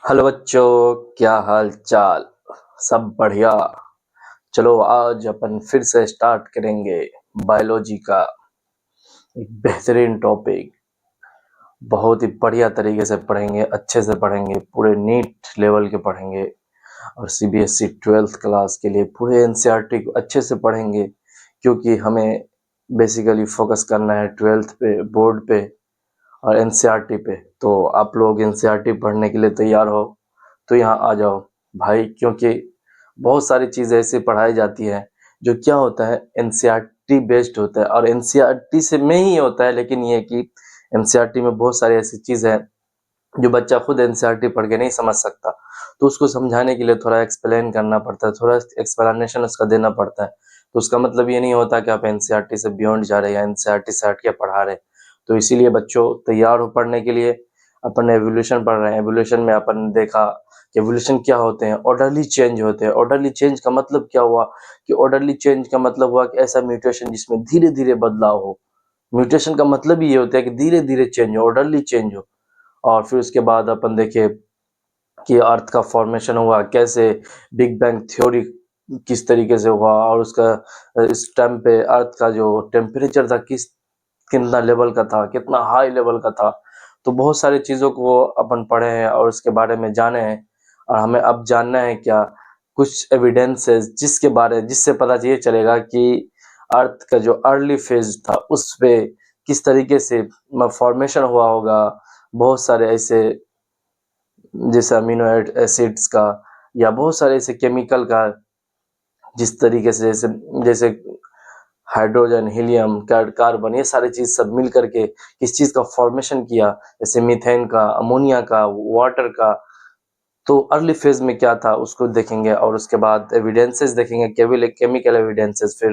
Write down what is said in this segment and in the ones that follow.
Hello बच्चों, क्या हाल चाल। सब बढ़िया। चलो आज अपन फिर से स्टार्ट करेंगे बायोलॉजी का एक बेहतरीन टॉपिक। बहुत ही बढ़िया तरीके से पढ़ेंगे, अच्छे से पढ़ेंगे, पूरे नीट लेवल के पढ़ेंगे। और सीबीएसई 12th क्लास के लिए पूरे एनसीईआरटी को अच्छे से पढ़ेंगे, क्योंकि हमें बेसिकली फोकस करना है 12th पे, बोर्ड पे और एनसीईआरटी पे। तो आप लोग एनसीईआरटी पढ़ने के लिए तैयार हो तो यहाँ आ जाओ भाई, क्योंकि बहुत सारी चीज़ें ऐसी पढ़ाई जाती है जो क्या होता है एनसीईआरटी बेस्ड होता है, और एनसीईआरटी से में ही होता है। लेकिन ये कि एनसीईआरटी में बहुत सारी ऐसी चीज़ है जो बच्चा खुद एनसीईआरटी पढ़ के नहीं समझ सकता, तो उसको समझाने के लिए थोड़ा एक्सप्लेन करना पड़ता है, थोड़ा एक्सप्लेनेशन उसका देना पड़ता है। तो उसका मतलब ये नहीं होता कि आप एनसीईआरटी से बियॉन्ड जा रहे हैं या एनसीईआरटी से हट के पढ़ा रहे। तो इसीलिए बच्चों तैयार हो पढ़ने के लिए। अपन एवोल्यूशन पढ़ रहे हैं। एवोल्यूशन में अपन देखा कि एवोल्यूशन क्या होते हैं, ऑर्डरली चेंज होते हैं। ऑर्डरली चेंज का मतलब क्या हुआ कि ऑर्डरली चेंज का मतलब हुआ कि ऐसा म्यूटेशन जिसमें धीरे धीरे बदलाव हो। म्यूटेशन का मतलब ही ये होता है कि धीरे धीरे चेंज हो, ऑर्डरली चेंज हो। और फिर उसके बाद अपन देखे कि अर्थ का फॉर्मेशन हुआ कैसे, बिग बैंग थ्योरी किस तरीके से हुआ, और उसका इस टाइम पे अर्थ का जो टेम्परेचर था कितना लेवल का था, कितना हाई लेवल का था। तो बहुत सारी चीज़ों को अपन पढ़े हैं और उसके बारे में जाने हैं। और हमें अब जानना है क्या, कुछ एविडेंसेस जिससे पता ये चलेगा कि अर्थ का जो अर्ली फेज था उस पे किस तरीके से फॉर्मेशन हुआ होगा। बहुत सारे ऐसे, जैसे अमीनो एसिड्स का या बहुत सारे ऐसे केमिकल का, जिस तरीके से जैसे जैसे हाइड्रोजन, हीलियम, कार्बन, ये सारी चीज सब मिल करके किस चीज का फॉर्मेशन किया, जैसे मीथेन का, अमोनिया का, वाटर का। तो अर्ली फेज में क्या था उसको देखेंगे, और उसके बाद एविडेंसेस देखेंगे, केमिकल एविडेंसेस, फिर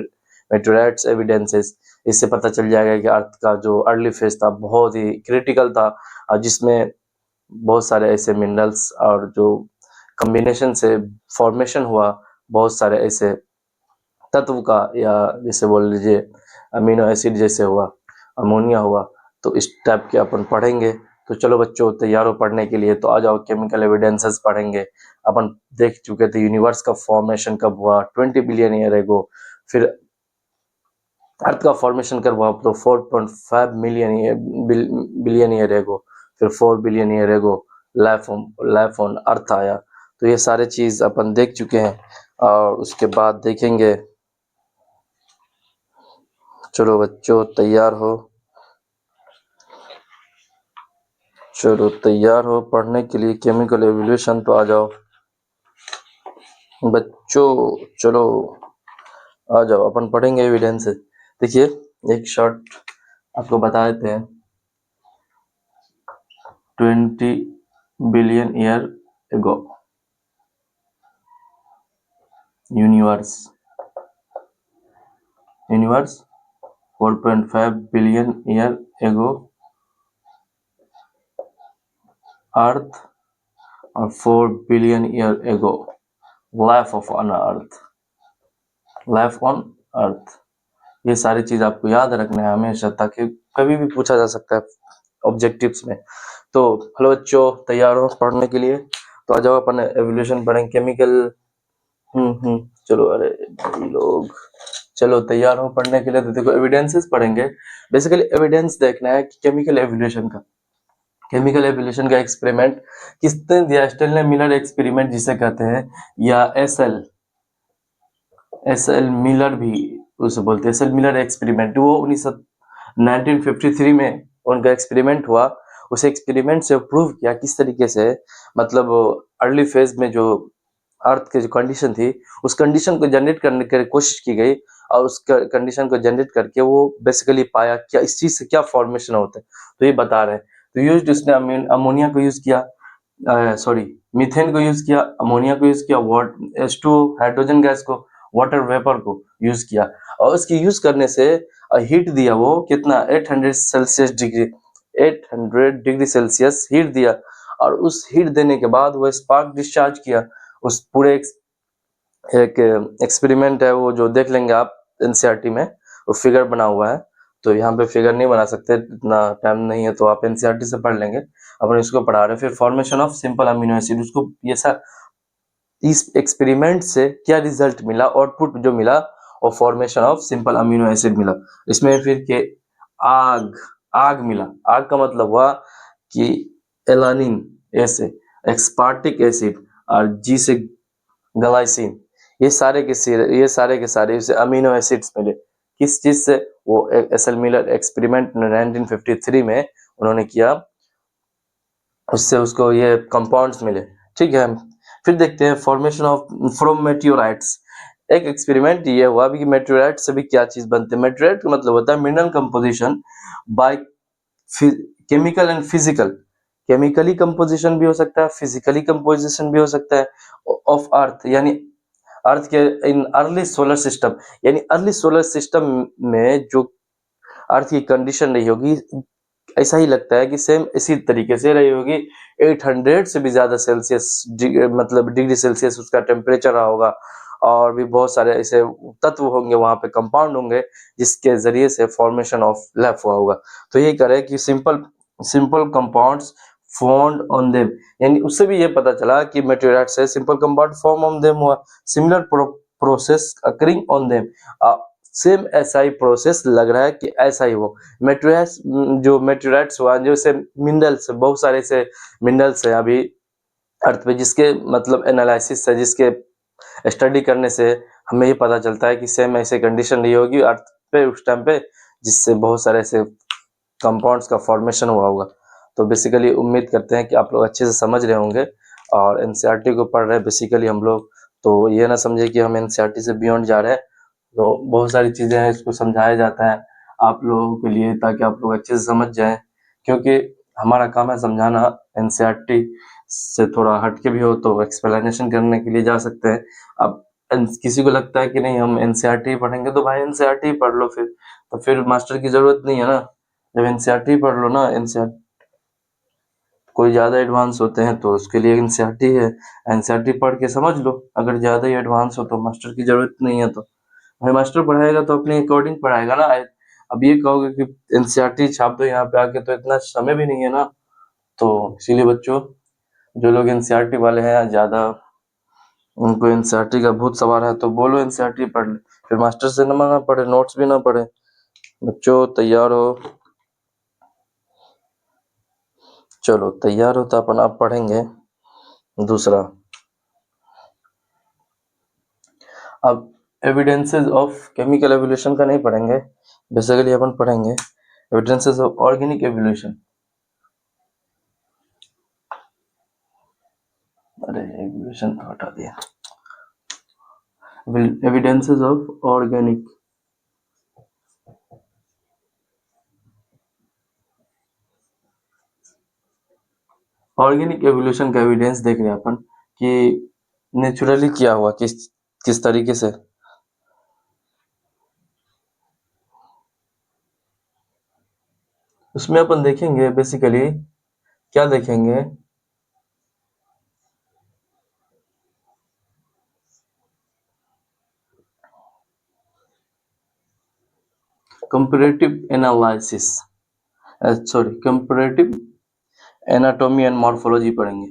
मेटेराइट्स एविडेंसेस। इससे पता चल जाएगा कि अर्थ का जो अर्ली फेज था बहुत ही क्रिटिकल था, और जिसमें बहुत सारे ऐसे मिनरल्स और जो कॉम्बिनेशन से फॉर्मेशन हुआ, बहुत सारे ऐसे तत्व का, या जैसे बोल लीजिए अमीनो एसिड जैसे हुआ, अमोनिया हुआ। तो इस टाइप के अपन पढ़ेंगे। तो चलो बच्चों तैयार हो पढ़ने के लिए, तो आ जाओ केमिकल एविडेंसेस पढ़ेंगे। अपन देख चुके थे यूनिवर्स का फॉर्मेशन कब हुआ, 20 बिलियन ईयर एगो। फिर अर्थ का फॉर्मेशन कब हुआ, तो 4.5 बिलियन ईयर एगो। फिर 4 billion year ago life on अर्थ आया। तो ये सारे चीज अपन देख चुके हैं, और उसके बाद देखेंगे। चलो बच्चों तैयार हो, चलो तैयार हो पढ़ने के लिए केमिकल एवोल्यूशन। तो आ जाओ बच्चों, चलो आ जाओ अपन पढ़ेंगे एविडेंस। देखिए एक शॉर्ट आपको बता देते हैं। 20 billion year ago universe 4.5 billion year ago earth, और 4 billion year ago life on earth. ये सारी चीज आपको याद रखना है हमेशा, ताकि कभी भी पूछा जा सकता है ऑब्जेक्टिव्स में। तो हेलो बच्चों तैयार हो पढ़ने के लिए, तो आ जाओ अपन एवोल्यूशन पढ़ेंगे केमिकल। चलो अरे भाई लोग, चलो तैयार हो पढ़ने के लिए। तो देखो एविडेंसेस पढ़ेंगे। बेसिकली एविडेंस देखना है कि केमिकल एवोल्यूशन का एक्सपेरिमेंट किसने दिया, स्टेनले मिलर एक्सपेरिमेंट जिसे कहते हैं, या एस एल मिलर भी उसे बोलते हैं। एस एल मिलर एक्सपेरिमेंट वो 1953 में उनका एक्सपेरिमेंट हुआ। उस एक्सपेरिमेंट से प्रूव किया किस तरीके से, मतलब अर्ली फेज में जो अर्थ की जो कंडीशन थी, उस कंडीशन को जनरेट करने की कोशिश की गई, और उस कंडीशन को जनरेट करके वो बेसिकली पाया क्या इस चीज से क्या फॉर्मेशन होता है। तो ये बता रहे हैं। तो यूज उसने अमोनिया को यूज किया, सॉरी मीथेन को यूज किया, अमोनिया को यूज किया, H2 हाइड्रोजन गैस को, वाटर वेपर को यूज किया। और उसकी यूज करने से हीट दिया वो कितना, 800 डिग्री सेल्सियस हीट दिया। और उस हीट देने के बाद वो स्पार्क डिस्चार्ज किया। उस पूरे एक एक्सपेरिमेंट है वो, जो देख लेंगे आप एनसीईआरटी में, वो फिगर बना हुआ है। तो यहाँ पे फिगर नहीं बना सकते, इतना टाइम नहीं है, तो आप एनसीईआरटी से पढ़ लेंगे। अपन इसको पढ़ा रहे हैं। फिर formation of simple amino acid, उसको ये इस एक्सपेरिमेंट से क्या रिजल्ट मिला, आउटपुट जो मिला, और formation of simple amino acid मिला। इसमें फिर के आग आग मिला। आग का मतलब हुआ कि एलानिन ऐसे, एक्सपार्टिक एसिड, और जी से ग्लाइसिन, ये सारे के सारे इसे अमीनो एसिड्स मिले। किस चीज से? वो एसल मिलर एक्सपेरिमेंट 1953 में उन्होंने किया, उससे उसको ये कंपाउंड्स मिले। ठीक है, फिर देखते हैं फॉर्मेशन ऑफ फ्रॉम मेटियोराइट्स। एक एक्सपेरिमेंट ये हुआ भी कि मेटियोराइट से भी क्या चीज बनते हैं। मेटियोराइट का मतलब होता है mineral composition by chemical and physical. Chemically composition भी हो सकता है, फिजिकली कंपोजिशन भी हो सकता है ऑफ अर्थ, यानी अर्थ के इन अर्ली सोलर सिस्टम, यानी अर्ली सोलर सिस्टम में जो अर्थ की कंडीशन रही होगी, ऐसा ही लगता है कि सेम इसी तरीके से रही होगी। 800 से भी ज्यादा सेल्सियस मतलब डिग्री सेल्सियस उसका टेम्परेचर रहा होगा, और भी बहुत सारे ऐसे तत्व होंगे वहां पे, कंपाउंड होंगे, जिसके जरिए से फॉर्मेशन ऑफ लाइफ हुआ होगा। तो यही करे कि simple simple compounds formed on them, यानी उससे भी ये पता चला कि मेटेरियल से simple compound form on them हुआ। Similar process occurring on them, same ऐसा ही प्रोसेस लग रहा है कि ऐसा ही हो। मेटेरियल्स जो मेटेरियल्स हुआ, जो से मिनरल्स, बहुत सारे से मिनरल्स है अभी अर्थ पे, जिसके मतलब एनालिसिस है, जिसके स्टडी करने से हमें ये पता चलता है कि सेम ऐसे कंडीशन रही होगी अर्थ पे उस टाइम पे, जिससे बहुत सारे ऐसे कंपाउंड्स का फॉर्मेशन हुआ होगा। तो बेसिकली उम्मीद करते हैं कि आप लोग अच्छे से समझ रहे होंगे और एनसीईआरटी को पढ़ रहे हैं बेसिकली हम लोग। तो ये ना समझे कि हम एनसीईआरटी से बियॉन्ड जा रहे हैं। तो बहुत सारी चीजें हैं, इसको समझाया जाता है आप लोगों के लिए, ताकि आप लोग अच्छे से समझ जाएं, क्योंकि हमारा काम है समझाना। एनसीईआरटी से थोड़ा हटके भी हो तो एक्सप्लेनेशन करने के लिए जा सकते हैं। अब किसी को लगता है कि नहीं हम एनसीईआरटी पढ़ेंगे, तो भाई एनसीईआरटी पढ़ लो, फिर मास्टर की जरूरत नहीं है ना। जब एनसीईआरटी पढ़ लो ना, एनसीईआरटी कोई ज्यादा एडवांस होते हैं तो उसके लिए एनसीईआरटी है। एनसीईआरटी पढ़ के समझ लो, अगर ज्यादा ही एडवांस हो तो मास्टर की जरूरत नहीं है। तो भाई मास्टर पढ़ाएगा तो अपने अकॉर्डिंग पढ़ाएगा ना। अब ये कहोगे कि एनसीईआरटी छाप दो यहाँ पे आके, तो इतना समय भी नहीं है ना। तो इसीलिए बच्चों, जो लोग एनसीईआरटी वाले हैं ज्यादा, उनको एनसीईआरटी का भूत सवार है, तो बोलो एनसीईआरटी पढ़ ले, फिर मास्टर से ना मांगना पड़े, नोट्स भी ना पढ़े। बच्चों तैयार हो? चलो तैयार हो तो अपन आप पढ़ेंगे दूसरा। अब एविडेंसेस ऑफ केमिकल एवोल्यूशन का नहीं पढ़ेंगे, बेसिकली अपन पढ़ेंगे एविडेंसेस ऑफ ऑर्गेनिक एवोल्यूशन। अरे एवोल्यूशन तो हटा दिया। Evidences of organic organic evolution का एविडेंस देख रहे हैं अपन कि नेचुरली क्या हुआ, किस तरीके से। उसमें अपन देखेंगे बेसिकली क्या देखेंगे, comparative analysis, sorry comparative anatomy and morphology पढ़ेंगे।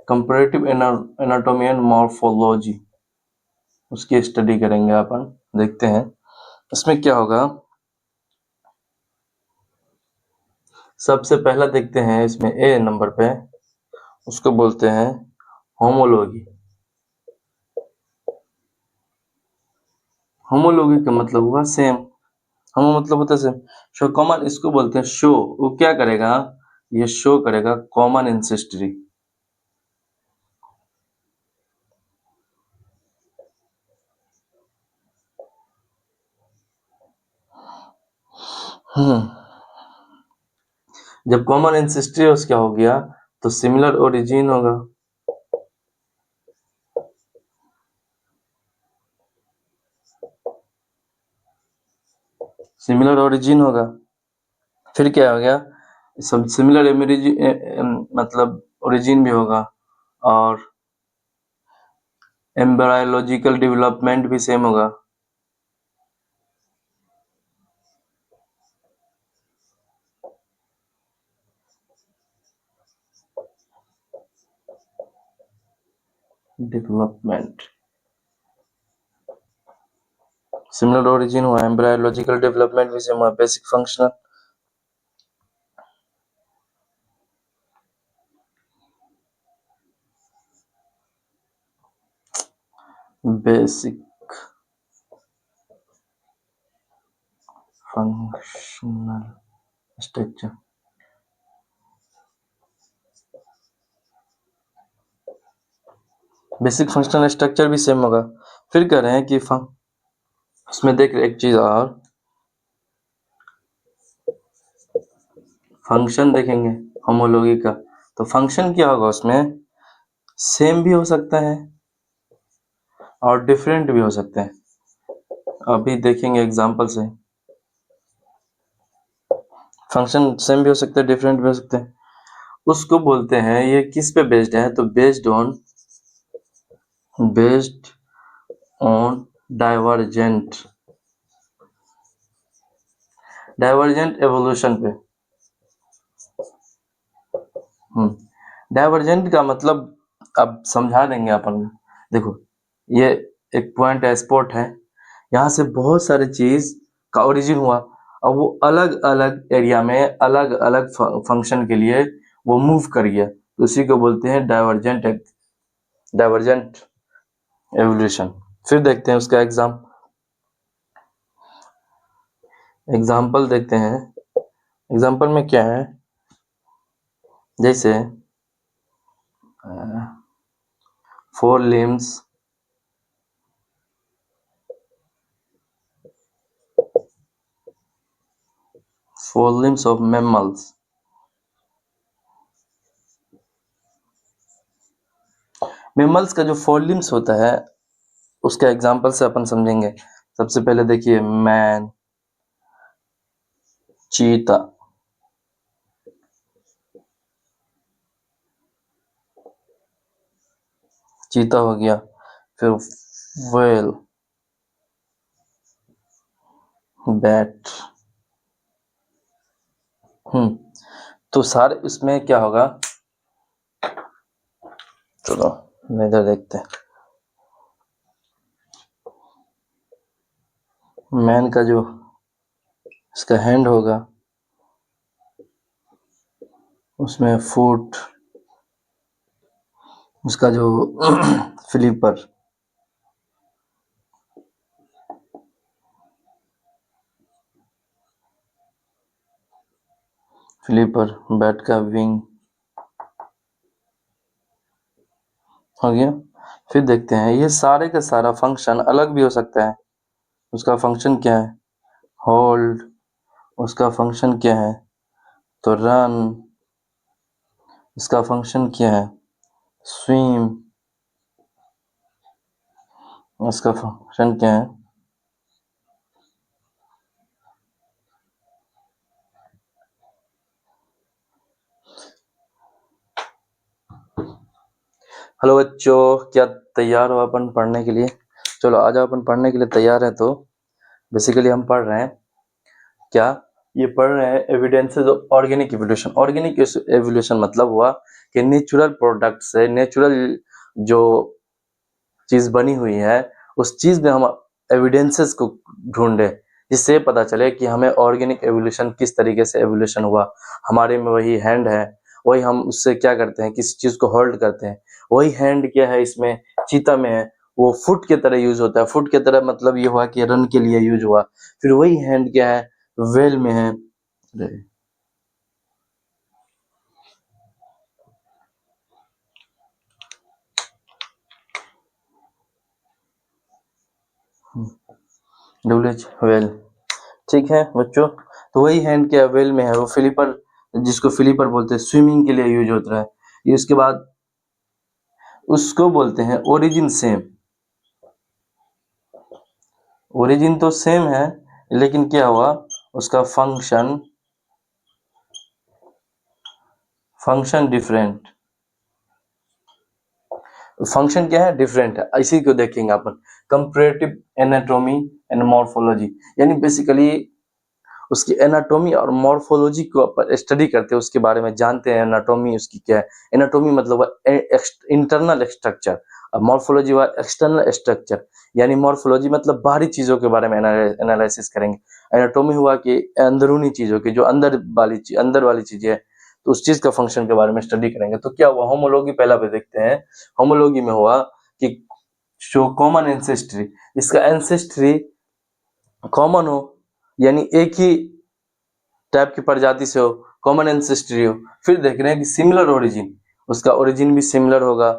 कंपैरेटिव एनाटॉमी एंड मॉर्फोलॉजी, उसकी स्टडी करेंगे अपन। देखते हैं इसमें क्या होगा। सबसे पहला देखते हैं इसमें ए नंबर पे, उसको बोलते हैं होमोलॉजी। होमोलॉजी का मतलब हुआ सेम, होमो मतलब होता है सेम, शो कॉमन, इसको बोलते हैं शो। वो क्या करेगा, ये शो करेगा कॉमन एंसेस्ट्री। जब कॉमन एंसेस्ट्री उसका हो गया तो सिमिलर ओरिजिन होगा। सिमिलर ओरिजिन होगा। फिर क्या हो गया, सब सिमिलर मतलब ओरिजिन भी होगा। और एम्ब्रायोलॉजिकल डेवलपमेंट भी सेम होगा। डेवलपमेंट सिमिलर ओरिजिन हुआ, एम्ब्रायोलॉजिकल डेवलपमेंट भी सेम हुआ। Basic functional, basic functional structure, basic functional structure भी सेम होगा। फिर कह रहे हैं कि उसमें देख एक चीज और, फंक्शन देखेंगे होमोलॉजी का, तो फंक्शन क्या होगा उसमें, सेम भी हो सकता है और डिफरेंट भी हो सकते हैं। अभी देखेंगे एग्जांपल से। फंक्शन सेम भी हो सकते हैं, डिफरेंट भी हो सकते हैं। उसको बोलते हैं, ये किस पे बेस्ड है, तो बेस्ड ऑन डाइवर्जेंट एवोल्यूशन पे। डाइवर्जेंट का मतलब अब समझा देंगे अपन। देखो ये एक पॉइंट है, स्पॉट है, यहाँ से बहुत सारे चीज का ओरिजिन हुआ और वो अलग अलग एरिया में अलग अलग फंक्शन के लिए वो मूव कर गया, तो उसी को बोलते हैं डाइवर्जेंट एवोल्यूशन। फिर देखते हैं उसका एग्जाम्पल देखते हैं। एग्जाम्पल में क्या है, जैसे 4 limbs of mammals। मेमल्स का जो 4 limbs होता है उसका एग्जाम्पल से अपन समझेंगे। सबसे पहले देखिए, मैन, चीता, हो गया। फिर व्हेल, बैट। तो सारे इसमें क्या होगा, चलो इधर देखते हैं। मैन का जो इसका हैंड होगा उसमें फुट, उसका जो फ्लिपर, बैट का विंग हो गया। फिर देखते हैं, ये सारे का सारा फंक्शन अलग भी हो सकता है। उसका फंक्शन क्या है, होल्ड। उसका फंक्शन क्या है, तो रन। इसका फंक्शन क्या है, स्विम। इसका फंक्शन क्या है, हेलो बच्चों, क्या तैयार हो अपन पढ़ने के लिए? चलो आज अपन पढ़ने के लिए तैयार है। तो बेसिकली हम पढ़ रहे हैं क्या, ये पढ़ रहे हैं evidences of organic evolution. Organic evolution मतलब हुआ कि नेचुरल प्रोडक्ट से, नेचुरल जो चीज बनी हुई है उस चीज में हम एविडेंसेस को ढूंढे, जिससे पता चले कि हमें ऑर्गेनिक एवोल्यूशन किस तरीके से एवोल्यूशन हुआ। हमारे में वही हैंड है, वही हम उससे क्या करते हैं, किसी चीज को होल्ड करते हैं। वही हैंड क्या है इसमें, चीता में है, वो फुट के तरह यूज होता है। फुट के तरह मतलब ये हुआ कि रन के लिए यूज हुआ। फिर वही हैंड क्या है, वेल में है। वेल, ठीक है बच्चों। तो वही हैंड के वेल में है, वो फ्लिपर, जिसको फ्लिपर बोलते हैं, स्विमिंग के लिए यूज होता है। ये उसके बाद उसको बोलते हैं ओरिजिन सेम। ओरिजिन तो सेम है, लेकिन क्या हुआ, उसका फंक्शन डिफरेंट। फंक्शन क्या है, डिफरेंट है। इसी को देखेंगे अपन, कंपैरेटिव एनाटॉमी एंड मॉर्फोलॉजी, यानी बेसिकली उसकी एनाटॉमी और मॉर्फोलॉजी को अपन स्टडी करते हैं, उसके बारे में जानते हैं। एनाटॉमी उसकी क्या है, एनाटॉमी मतलब इंटरनल स्ट्रक्चर, और मॉर्फोलॉजी हुआ एक्सटर्नल स्ट्रक्चर। यानी मॉर्फोलॉजी मतलब बाहरी चीजों के बारे में एनालिसिस करेंगे, एनाटॉमी हुआ कि अंदरूनी चीजों की, जो अंदर वाली चीजें है, तो उस चीज का फंक्शन के बारे में स्टडी करेंगे। तो क्या हुआ, होमोलॉगी पहला पे देखते हैं। होमोलॉगी में हुआ कि शो कॉमन एंसेस्ट्री, इसका एंसेस्ट्री कॉमन हो, यानी एक ही टाइप की प्रजाति से हो, कॉमन एंसेस्ट्री हो। फिर देख रहे हैं कि सिमिलर ओरिजिन, उसका ओरिजिन भी सिमिलर होगा,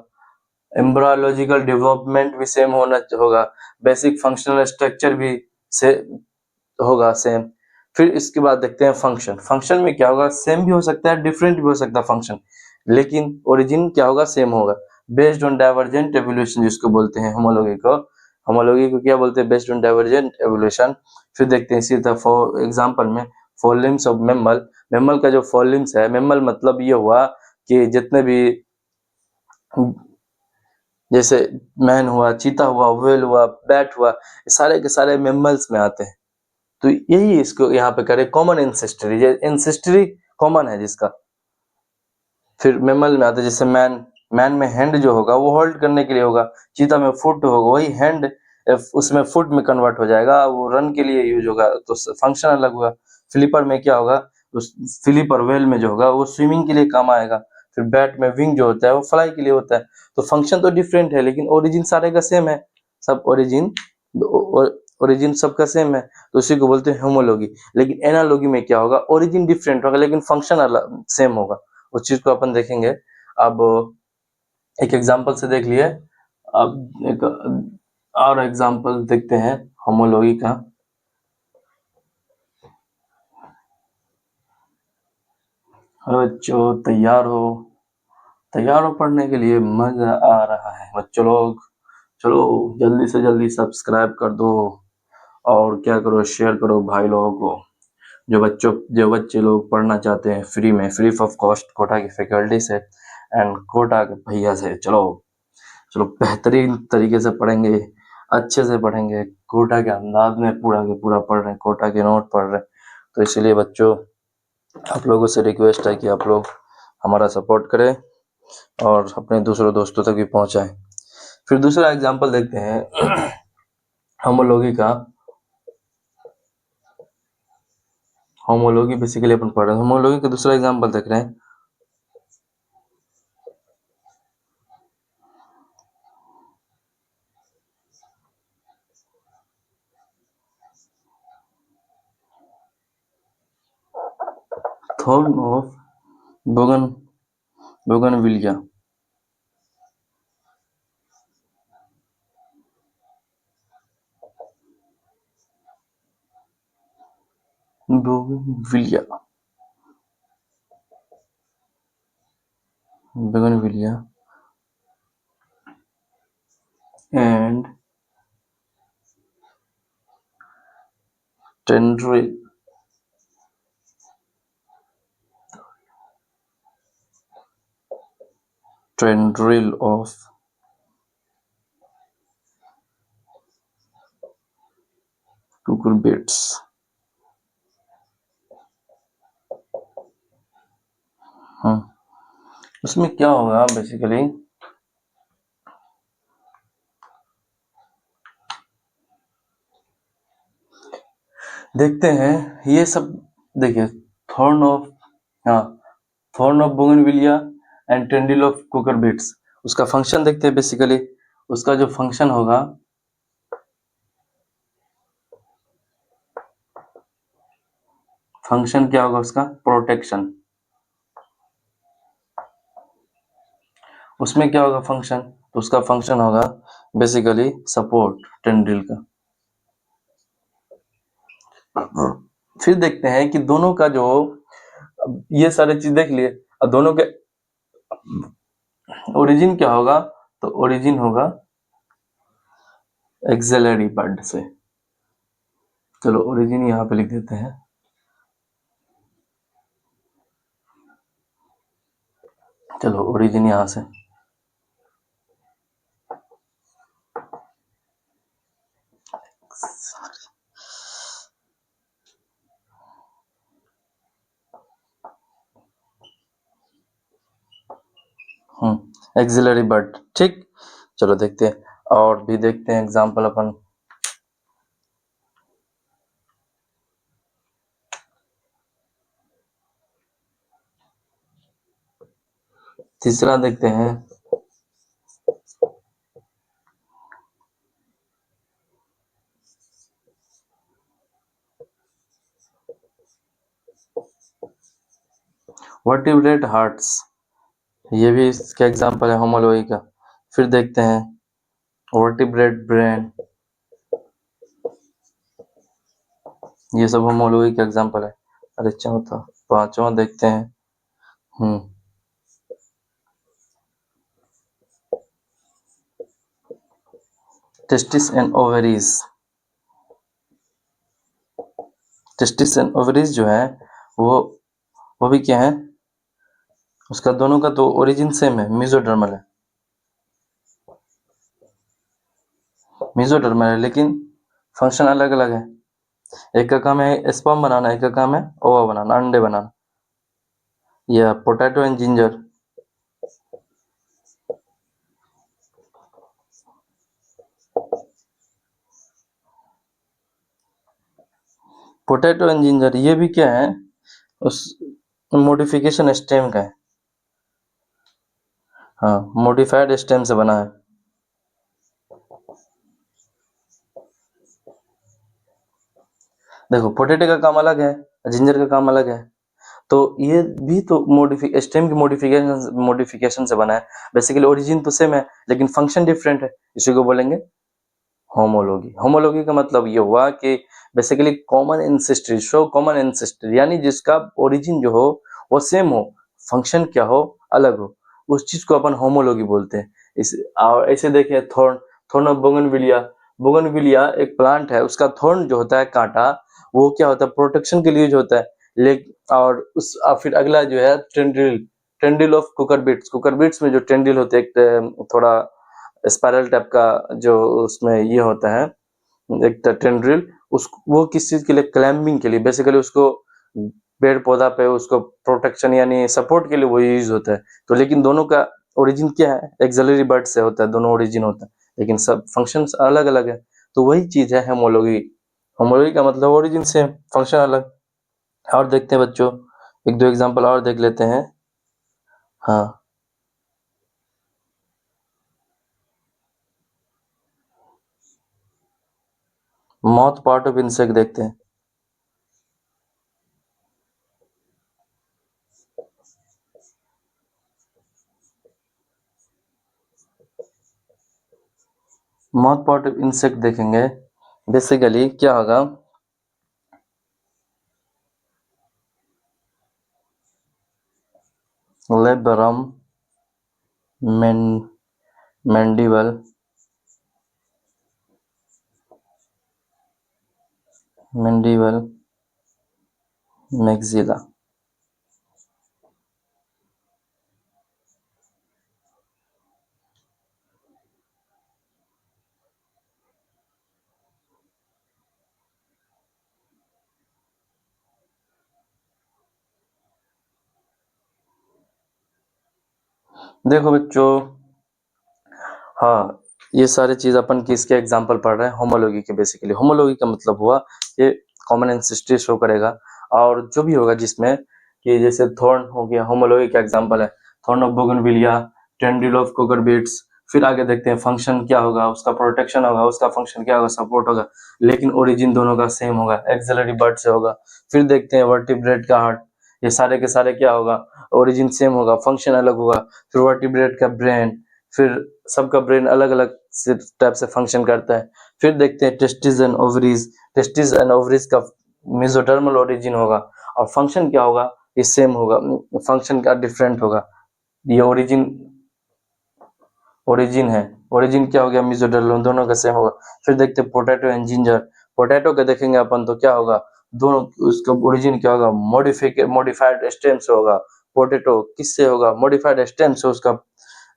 एम्ब्रायोलॉजिकल डेवलपमेंट भी सेम होगा, बेसिक फंक्शनल स्ट्रक्चर भी से होगा सेम। फिर इसके बाद देखते हैं फंक्शन। फंक्शन में क्या होगा, सेम भी हो सकता है, डिफरेंट भी हो सकता है फंक्शन, लेकिन ओरिजिन क्या होगा, सेम होगा। बेस्ड ऑन डाइवर्जेंट एवोल्यूशन जिसको बोलते हैं होमोलॉगी को, होमोलॉगी को क्या बोलते हैं, बेस्ड ऑन डाइवर्जेंट एवोल्यूशन। फिर देखते हैं इसी तरह फॉर एग्जांपल में four limbs of mammal, mammal का जो फोर लिम्स है, मैमल मतलब ये हुआ कि जितने भी, जैसे मैन हुआ, चीता हुआ, व्हेल हुआ, बैट हुआ, ये सारे के सारे मैमल्स में आते हैं। तो यही इसको यहाँ पे करें कॉमन एंसेस्ट्री, ये एंसेस्ट्री कॉमन है जिसका। फिर मैमल में आते हैं, जैसे मैन, मैन में हैंड जो होगा वो होल्ड करने के लिए होगा, चीता में फुट होगा, वही हैंड उसमें फुट में कन्वर्ट हो जाएगा, वो रन के लिए यूज होगा, तो फंक्शन अलग हुआ। फ्लिपर में क्या होगा, उस फ्लिपर वेल में जो होगा वो स्विमिंग के लिए काम आएगा। फिर बैट में विंग जो होता है वो फ्लाई के लिए होता है। तो फंक्शन तो डिफरेंट है, लेकिन ओरिजिन सारे का सेम है, सब ओरिजिन, ओरिजिन सबका सेम है, तो उसी को बोलते हैं होमोलॉगी। लेकिन एनालॉगी में क्या होगा, ओरिजिन डिफरेंट होगा लेकिन फंक्शन अलग सेम होगा, उस चीज को अपन देखेंगे। अब एक एग्जांपल से देख लिए, अब एक और एग्जांपल देखते हैं होमोलॉगी का। हेलो बच्चों, तैयार हो पढ़ने के लिए, मजा आ रहा है बच्चों लोग। चलो जल्दी से जल्दी सब्सक्राइब कर दो, और क्या करो, शेयर करो भाई लोगों को, जो बच्चे लोग पढ़ना चाहते हैं फ्री में, फ्री ऑफ कॉस्ट, कोटा की फैकल्टी से एंड कोटा के भैया से। चलो चलो बेहतरीन तरीके से पढ़ेंगे, अच्छे से पढ़ेंगे, कोटा के अंदाज में पूरा के पूरा पढ़ रहे हैं, कोटा के नोट पढ़ रहे हैं। तो इसलिए बच्चों, आप लोगों से रिक्वेस्ट है कि आप लोग हमारा सपोर्ट करें और अपने दूसरों दोस्तों तक भी पहुंचाएं। फिर दूसरा एग्जाम्पल देखते हैं होमोलॉगी का। होमोलॉगी बेसिकली अपन पढ़ रहे हैं, होमोलॉगी का दूसरा एग्जाम्पल देख रहे हैं। Thorn of bougain bougainvillea, bougainvillea, bougainvillea and tendril, tendril of cucurbits। हाँ, उसमें क्या होगा बेसिकली, देखते हैं ये सब। देखिए, थॉर्न ऑफ, हाँ, thorn of bougainvillea and tendril of cucurbits, उसका फंक्शन देखते हैं बेसिकली। उसका जो फंक्शन होगा, फंक्शन क्या होगा उसका, प्रोटेक्शन। उसमें क्या होगा फंक्शन, तो उसका फंक्शन होगा बेसिकली सपोर्ट टेंड्रिल का। फिर देखते हैं कि दोनों का जो, ये सारे चीज देख लिए, और दोनों के ओरिजिन क्या होगा, तो ओरिजिन होगा एक्सिलरी बड से। चलो ओरिजिन यहाँ पे लिख देते हैं। चलो ओरिजिन यहाँ से, एक्सिलरी बट, ठीक। चलो देखते हैं और भी देखते हैं एग्जाम्पल अपन। तीसरा देखते हैं, वर्टिब्रेट हार्ट्स, ये भी इसका एग्जाम्पल है होमोलॉजी का। फिर देखते हैं वर्टिब्रेट ब्रेन, ये सब होमोलॉजी का एग्जाम्पल है। अरे चौथा, पांचवा देखते हैं, testis and ovaries. Testis and ovaries जो है वो भी क्या है, उसका दोनों का तो ओरिजिन सेम है, मेसोडर्मल है। मेसोडर्मल है लेकिन फंक्शन अलग अलग है। एक का काम है स्पर्म बनाना, एक का काम है ओवा बनाना, अंडे बनाना। या potato and ginger, potato and ginger ये भी क्या है, उस मॉडिफिकेशन स्टेम का है। हाँ, मॉडिफाइड स्टेम से बना है। देखो पोटैटो का काम अलग है, जिंजर का काम अलग है, तो ये भी तो स्टेम की मॉडिफिकेशन से बना है। बेसिकली ओरिजिन तो सेम है लेकिन फंक्शन डिफरेंट है, इसी को बोलेंगे होमोलॉगी। होमोलॉगी का मतलब ये हुआ कि basically common ancestry, show common ancestry, यानी जिसका ओरिजिन जो हो वो सेम हो, फंक्शन क्या हो अलग हो, उस चीज को अपन होमोलॉगी बोलते हैं। इस और ऐसे देखें थॉर्न ऑफ बोगनविलिया। बोगनविलिया एक प्लांट है, उसका थॉर्न जो होता है कांटा, वो क्या होता है प्रोटेक्शन के लिए जो होता है। और उस फिर अगला जो है टेंडिल ऑफ कुकरबिट्स में जो टेंडिल होते हैं, एक थोड़ा स्पाइरल टाइप का जो उसमें ये होता है, एक टेंड्रिल, उस वो किस चीज के लिए, क्लाइंबिंग के लिए, बेसिकली उसको पेड़ पौधा पे उसको प्रोटेक्शन यानी सपोर्ट के लिए वो यूज होता है। तो लेकिन दोनों का ओरिजिन क्या है, एक्सिलरी बर्ड से होता है, दोनों ओरिजिन होता है लेकिन सब फंक्शंस अलग अलग है। तो वही चीज है होमोलॉगी। होमोलॉगी का मतलब ओरिजिन सेम, फंक्शन अलग। और देखते हैं बच्चों, एक दो एग्जांपल और देख लेते हैं। हाँ, माउथ पार्ट ऑफ इंसेक्ट देखते हैं। माउथ पार्ट ऑफ इंसेक्ट देखेंगे, बेसिकली क्या होगा, लेबरम, मैंडिबल, मैक्सिला। देखो बच्चों, हाँ, ये सारी चीज अपन किसके एग्जांपल पढ़ रहे हैं, होमोलॉगी के। बेसिकली होमोलॉगी का मतलब हुआ ये कॉमन एंसेस्ट्री शो करेगा, और जो भी होगा जिसमें कि जैसे थॉर्न हो गया, होमोलॉगी का एग्जांपल है, thorn of bougainvillea, tendril of cucurbits. फिर आगे देखते हैं फंक्शन क्या होगा, उसका प्रोटेक्शन होगा, उसका फंक्शन क्या होगा, सपोर्ट होगा, लेकिन ओरिजिन दोनों का सेम होगा, एक्सिलरी बर्ड से होगा। फिर देखते हैं वर्टिब्रेट का हार्ट, ये सारे के सारे क्या होगा, ओरिजिन सेम होगा, फंक्शन अलग होगा। फिर वर्टिब्रेट का ब्रेन, फिर सबका ब्रेन अलग अलग टाइप से फंक्शन करता है। फिर देखते हैं testis and ovaries, testis and ovaries का मेसोडर्मल ओरिजिन होगा, और फंक्शन क्या होगा, ये सेम होगा, फंक्शन का डिफरेंट होगा। ये ओरिजिन है, ओरिजिन क्या हो गया, मेसोडर्मल, दोनों का सेम होगा। फिर देखते हैं पोटैटो एंड जिंजर। पोटैटो का देखेंगे अपन तो क्या होगा, दोनों उसका ओरिजिन क्या होगा, मॉडिफाइड स्टेम से होगा। पोटैटो किससे होगा, मॉडिफाइड स्टेम से उसका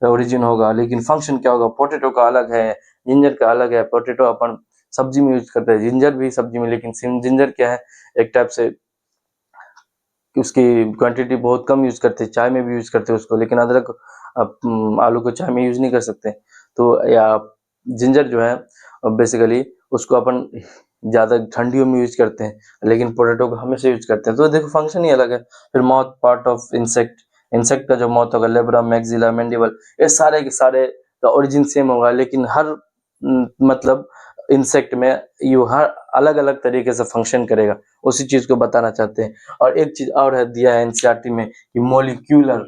ओरिजिन होगा, लेकिन फंक्शन क्या होगा, पोटैटो का अलग है, जिंजर का अलग है। पोटैटो अपन सब्जी में यूज करते हैं, जिंजर भी सब्जी में, लेकिन जिंजर क्या है, एक टाइप से उसकी क्वांटिटी बहुत कम यूज करते हैं, चाय में भी यूज करते हैं उसको, लेकिन अदरक आलू को चाय में यूज नहीं कर सकते। तो या जिंजर जो है बेसिकली उसको अपन ज़्यादा ठंडियों में यूज करते हैं, लेकिन पोटैटो को हमेशा यूज करते हैं। तो देखो फंक्शन ही अलग है। फिर mouth part of insect, insect का जो माउथ होगा, लेब्रा, मैक्सिला, मैंडिबल, ये सारे के सारे का ओरिजिन सेम होगा, लेकिन हर मतलब इंसेक्ट में यू हर अलग अलग तरीके से फंक्शन करेगा, उसी चीज को बताना चाहते हैं। और एक चीज और है दिया है एनसीईआरटी में कि मॉलिक्यूलर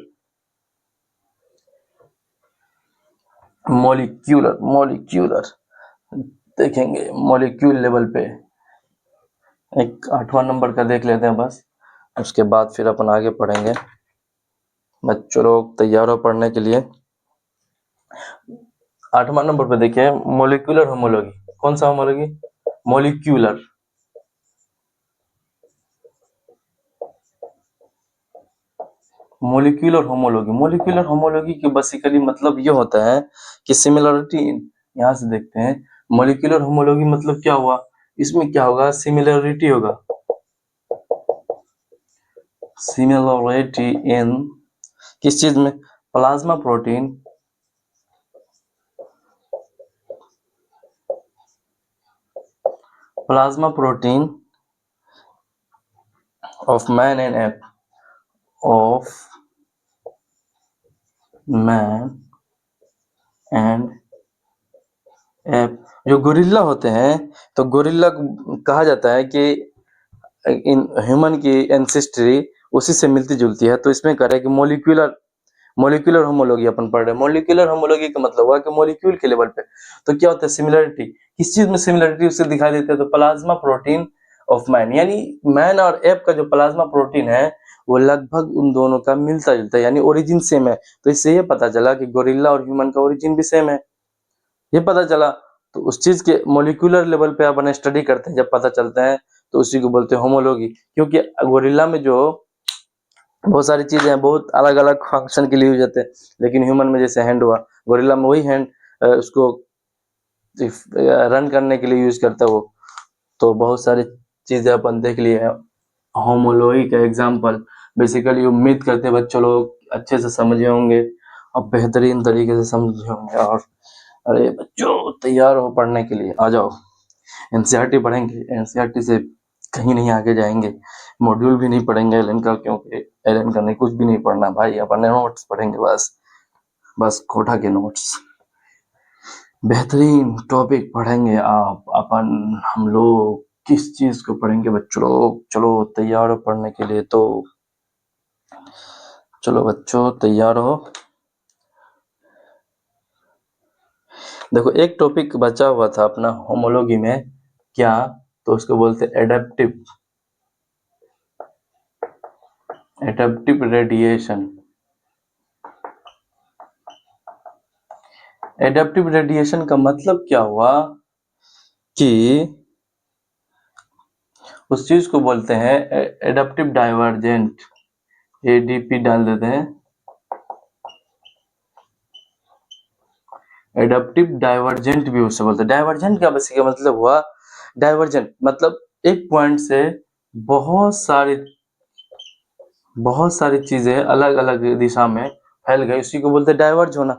मॉलिक्यूलर मॉलिक्यूलर देखेंगे मॉलिक्यूल लेवल पे। एक 8वां नंबर का देख लेते हैं बस, उसके बाद फिर अपन आगे पढ़ेंगे। बच्चों लोग तैयार हो पढ़ने के लिए। 8वां नंबर पे देखिए मॉलिक्यूलर होमोलॉजी। कौन सा होमोलॉजी? मॉलिक्यूलर। मॉलिक्यूलर होमोलॉजी की बेसिकली मतलब ये होता है कि सिमिलरिटी। यहाँ से देखते हैं मॉलिक्यूलर होमोलॉजी मतलब क्या हुआ, इसमें क्या होगा, सिमिलरिटी होगा। सिमिलरिटी इन किस चीज में? Plasma protein of man and app, of man and app. जो गोरिल्ला होते हैं, तो गोरिल्ला कहा जाता है कि इन ह्यूमन की एंसेस्ट्री उसी से मिलती जुलती है। तो इसमें कह रहे हैं कि मॉलिक्यूलर होमोलॉजी अपन पढ़ रहे हैं। मॉलिक्यूलर होमोलॉजी का मतलब हुआ कि मॉलिक्यूल के लेवल पे। तो क्या होता है सिमिलरिटी, किस चीज में सिमिलरिटी उससे दिखाई देती है? तो प्लाज्मा प्रोटीन ऑफ मैन, यानी मैन और एप का जो प्लाज्मा प्रोटीन है वो लगभग उन दोनों का मिलता जुलता है, यानी ओरिजिन सेम है। तो इससे ये पता चला कि गोरिल्ला और ह्यूमन का ओरिजिन भी सेम है, ये पता चला। तो उस चीज के मॉलिक्यूलर लेवल पे अपन स्टडी करते हैं, जब पता चलता है तो उसी को बोलते हैं होमोलॉजी। क्योंकि गोरिल्ला में जो बहुत सारी चीजें हैं, बहुत अलग अलग फंक्शन के लिए यूज होते हैं, लेकिन ह्यूमन में जैसे हैंड हुआ, गोरिल्ला में वही हैंड उसको रन करने के लिए यूज करता है वो। तो बहुत सारी चीजें अपन देख लिए हैं होमोलॉजी का एग्जाम्पल। बेसिकली उम्मीद करते हैं बच्चों लोग अच्छे से समझे होंगे और बेहतरीन तरीके से समझे होंगे। और अरे बच्चों तैयार हो पढ़ने के लिए, आ जाओ। एनसीईआरटी पढ़ेंगे, एनसीईआरटी से कहीं नहीं आगे जाएंगे। मॉड्यूल भी नहीं पढ़ेंगे एलएन का, क्योंकि एलएन का नहीं, कुछ भी नहीं पढ़ना भाई, अपने नोट्स पढ़ेंगे बस, बस कोटा के नोट्स। बेहतरीन टॉपिक पढ़ेंगे आप अपन, हम लोग किस चीज को पढ़ेंगे बच्चों लोग? चलो तैयार हो पढ़ने के लिए, तो चलो बच्चों तैयार हो। देखो एक टॉपिक बचा हुआ था अपना होमोलॉजी में, क्या? तो उसको बोलते एडेप्टिव रेडिएशन। एडेप्टिव रेडिएशन का मतलब क्या हुआ कि उस चीज को बोलते हैं एडेप्टिव डाइवर्जेंट, एडीपी डाल देते हैं। एडेप्टिव डाइवर्जेंट भी उससे बोलते हैं। डाइवर्जेंट का बेसिक मतलब हुआ, डाइवर्जेंट मतलब एक पॉइंट से बहुत सारी चीजें अलग अलग दिशा में फैल गई, उसी को बोलते हैं डाइवर्ज होना,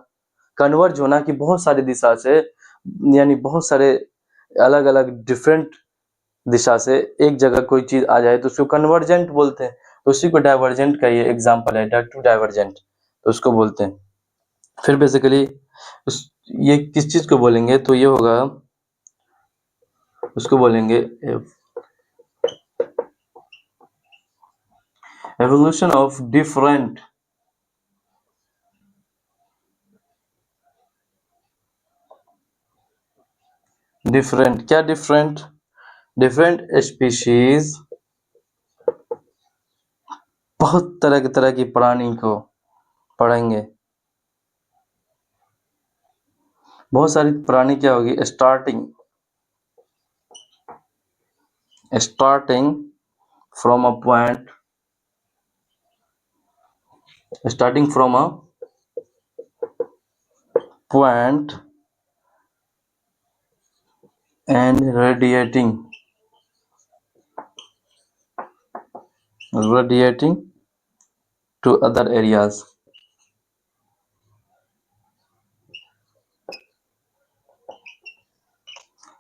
कन्वर्ज होना, कि बहुत सारी दिशा से, यानी बहुत सारे अलग अलग डिफरेंट दिशा से एक जगह कोई चीज आ जाए तो उसको कन्वर्जेंट बोलते हैं। तो उसी को डाइवर्जेंट का ये एग्जांपल है, एडेप्टिव डाइवर्जेंट, तो उसको बोलते हैं। फिर बेसिकली ये किस चीज को बोलेंगे? तो ये होगा, उसको बोलेंगे एवोल्यूशन ऑफ डिफरेंट क्या डिफरेंट स्पीशीज, बहुत तरह की प्राणी को पढ़ेंगे। बहुत सारी प्राणी क्या होगी, starting from a point, starting from a point and radiating to other areas.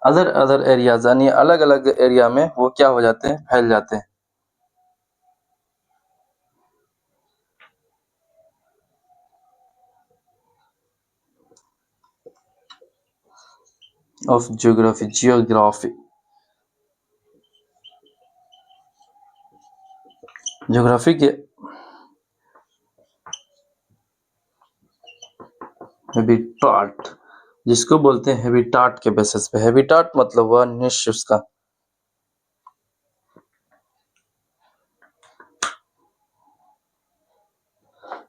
Other areas यानी अलग अलग एरिया में वो क्या हो जाते हैं, फैल जाते हैं. ऑफ जियोग्राफी के हैबिटाट, जिसको बोलते हैं हैबिटाट के बेसिस पे. हैबिटाट मतलब हुआ निश उसका.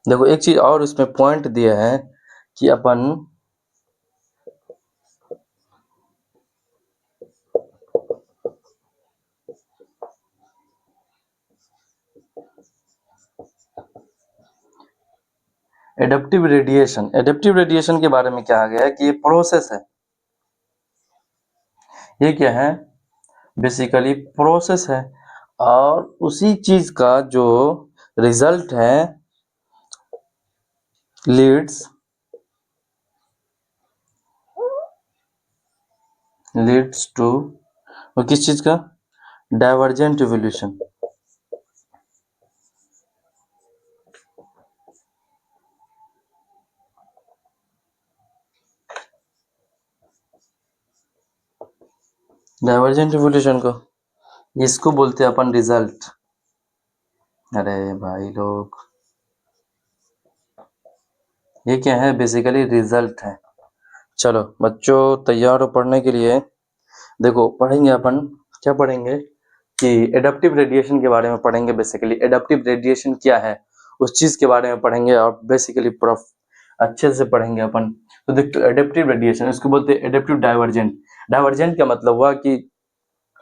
देखो एक चीज और इसमें पॉइंट दिया है कि अपन एडेप्टिव रेडिएशन के बारे में क्या आ गया है कि ये प्रोसेस है. ये क्या है, बेसिकली प्रोसेस है, और उसी चीज का जो रिजल्ट है लीड्स टू, और किस चीज का, डाइवर्जेंट इवोल्यूशन. डाइवर्जेंट इवोल्यूशन को इसको बोलते हैं अपन रिजल्ट. अरे भाई लोग, ये क्या है, बेसिकली रिजल्ट है. चलो बच्चों तैयार हो पढ़ने के लिए. देखो पढ़ेंगे अपन, क्या पढ़ेंगे कि एडाप्टिव रेडिएशन के बारे में पढ़ेंगे. बेसिकली एडाप्टिव रेडिएशन क्या है उस चीज के बारे में पढ़ेंगे, और बेसिकली प्रूफ अच्छे से पढ़ेंगे अपन. तो देखो एडाप्टिव रेडिएशन इसको बोलते हैं एडाप्टिव डाइवर्जेंट का मतलब हुआ कि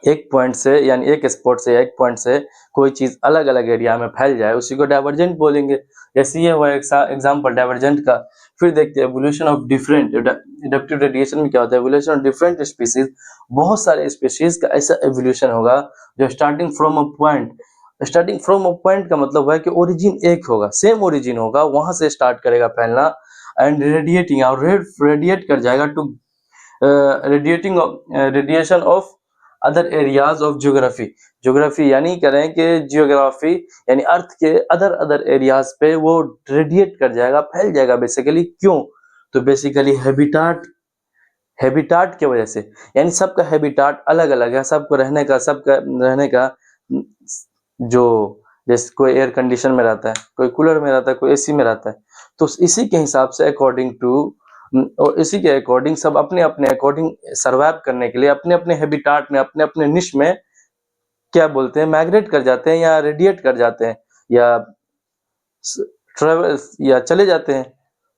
एक पॉइंट से यानी एक स्पॉट से या एक पॉइंट से कोई चीज अलग अलग एरिया में फैल जाए, उसी को डाइवर्जेंट बोलेंगे. जैसे ये हुआ एग्जांपल डाइवर्जेंट का. फिर देखते हैं evolution of different. Adaptive radiation में क्या होता है, एवोल्यूशन ऑफ डिफरेंट स्पीशीज. बहुत सारे स्पीशीज का ऐसा एवोल्यूशन होगा जो स्टार्टिंग फ्रॉम अ पॉइंट का मतलब है कि ओरिजिन एक होगा, सेम ओरिजिन होगा, वहां से स्टार्ट करेगा फैलना, एंड रेडिएटिंग और रेडिएट कर जाएगा to radiation of other areas of geography यानी करें कि जियोग्राफी यानी अर्थ के अदर एरियाज पे वो रेडिएट कर जाएगा, फैल जाएगा. बेसिकली क्यों, तो बेसिकली हैबिटाट की वजह से. यानी सबका हैबिटाट अलग अलग है, सबका रहने का जो, जैसे कोई एयर कंडीशन में रहता है, कोई कूलर में रहता है, कोई एसी में रहता है. तो इसी के हिसाब से अकॉर्डिंग टू, और इसी के अकॉर्डिंग सब अपने अपने अकॉर्डिंग सर्वाइव करने के लिए अपने अपने हैबिटाट में, अपने अपने निश में क्या बोलते हैं, माइग्रेट कर जाते हैं या रेडिएट कर जाते हैं या ट्रेवल या चले जाते हैं.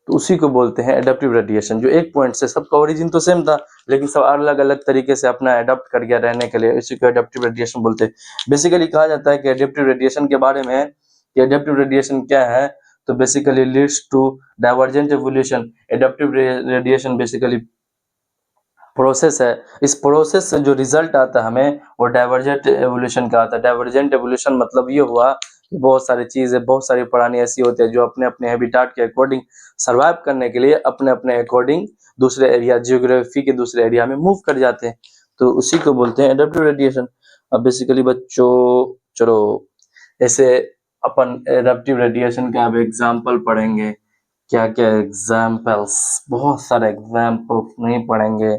तो उसी को बोलते हैं एडाप्टिव रेडिएशन. जो एक पॉइंट से, सबका ओरिजिन तो सेम था लेकिन सब अलग अलग तरीके से अपना अडॉप्ट कर गया रहने के लिए, इसी को एडाप्टिव रेडिएशन बोलते हैं. बेसिकली कहा जाता है कि एडाप्टिव रेडिएशन के बारे में कि एडाप्टिव रेडिएशन क्या है, तो basically leads to divergent evolution. Adaptive radiation basically process है. इस प्रोसेस से जो रिजल्ट आता है हमें वो डाइवर्जेंट एवोल्यूशन का आता है. डाइवर्जेंट एवोल्यूशन मतलब ये हुआ कि बहुत सारी चीजें, बहुत सारी प्राणी ऐसी होती है जो अपने अपने हैबिटाट के अकॉर्डिंग सर्वाइव करने के लिए अपने अपने अकॉर्डिंग दूसरे एरिया, जियोग्राफी के दूसरे एरिया में मूव कर जाते हैं. तो उसी को बोलते हैं एडाप्टिव रेडिएशन. अब बेसिकली बच्चों चलो ऐसे अपन एडाप्टिव रेडिएशन का अब एग्जाम्पल पढ़ेंगे. क्या क्या एग्जाम्पल्स, बहुत सारे एग्जाम्पल्स नहीं पढ़ेंगे,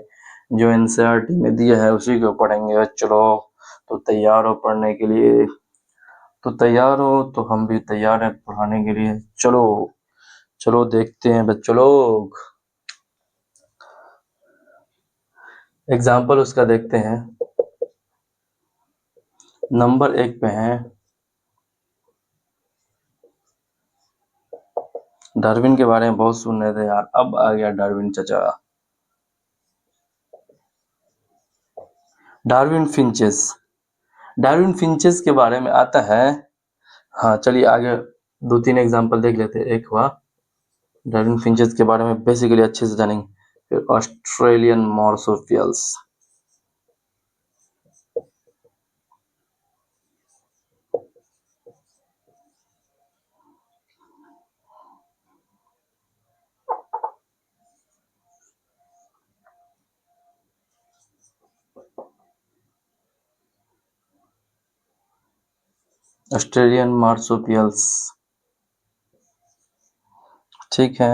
जो एनसीईआरटी में दिया है उसी को पढ़ेंगे. चलो तो तैयार हो पढ़ने के लिए, तो तैयार हो तो हम भी तैयार हैं पढ़ाने के लिए. चलो चलो देखते हैं बच्चों लोग, एग्जाम्पल उसका देखते हैं. नंबर 1 पे है डार्विन के बारे में बहुत सुन रहे थे यार, अब आ गया डार्विन चचा. डार्विन फिंचेस के बारे में आता है. हाँ चलिए आगे 2-3 एग्जाम्पल देख लेते हैं. एक हुआ डार्विन फिंचेस के बारे में बेसिकली अच्छे से जानेंगे. फिर ऑस्ट्रेलियन मार्सोपियल्स, ऑस्ट्रेलियन मार्सुपियल्स। ठीक है,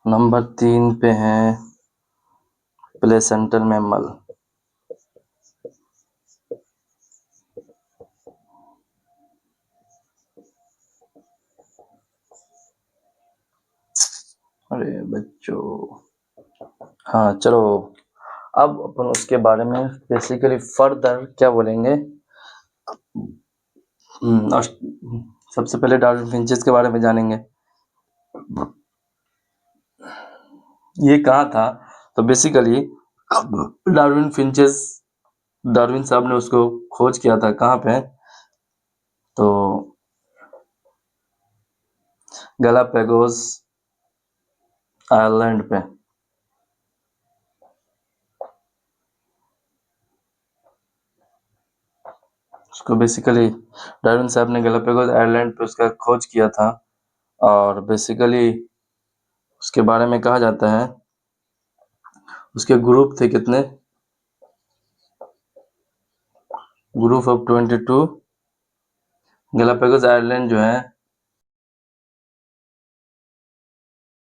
नंबर 3 पे है प्लेसेंटल मैमल। अरे बच्चों, हाँ चलो, अब अपन उसके बारे में बेसिकली फर्दर क्या बोलेंगे। सबसे पहले डार्विन फिंचेस के बारे में जानेंगे। ये कहाँ था, तो बेसिकली डार्विन फिंचेस, डार्विन साहब ने उसको खोज किया था कहाँ पे, तो गैलापागोस आइलैंड पे। उसको बेसिकली डार्विन साहब ने गैलापागोस आइलैंड पे उसका खोज किया था, और बेसिकली उसके बारे में कहा जाता है, उसके ग्रुप थे कितने, ग्रुप ऑफ 22। गैलापागोस आइलैंड जो है